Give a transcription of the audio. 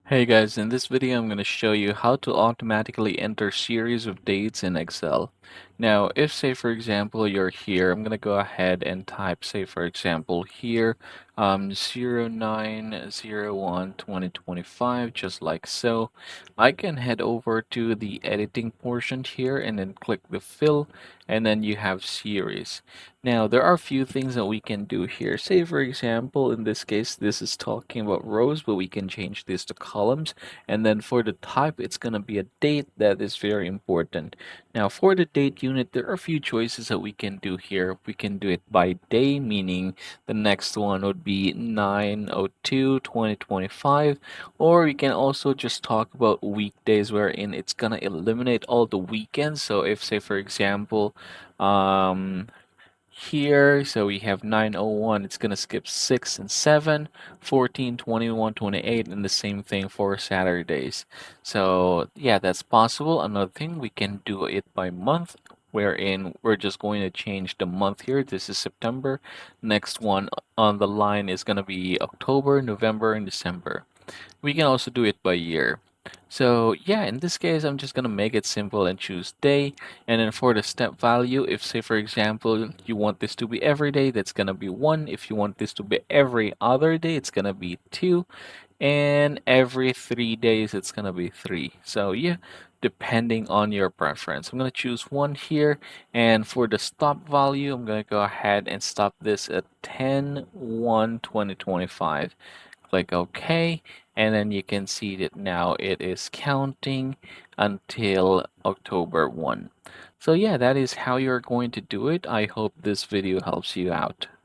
Hey guys, in this video I'm going to show you how to automatically enter series of dates in Excel. Now, if say for example you're here, I'm going to go ahead and type say for example here 09/01/2025, just like so. I can head over to the editing portion here and then click the fill, and then you have series. Now, there are a few things that we can do here. Say, for example, in this case, this is talking about rows, but we can change this to columns. And then for the type, it's going to be a date. That is very important. Now, for the date unit, there are a few choices that we can do here. We can do it by day, meaning the next one would be 9/02/2025. Or we can also just talk about weekdays, wherein it's going to eliminate all the weekends. So if, say, for example, um, here, so we have 9/01, it's gonna skip 6 and 7, 14, 21, 28, and the same thing for Saturdays. So yeah, that's possible. Another thing, we can do it by month, wherein we're just going to change the month here. This is September. Next one on the line is gonna be October, November, and December. We can also do it by year. So yeah, in this case, I'm just gonna make it simple and choose day. And then for the step value, if say for example, you want this to be every day, that's gonna be 1. If you want this to be every other day, it's gonna be 2. And every 3 days, it's gonna be 3. So yeah, depending on your preference. I'm gonna choose 1 here. And for the stop value, I'm gonna go ahead and stop this at 10/1/2025. Click OK, and then you can see that now it is counting until October 1. So yeah, that is how you're going to do it. I hope this video helps you out.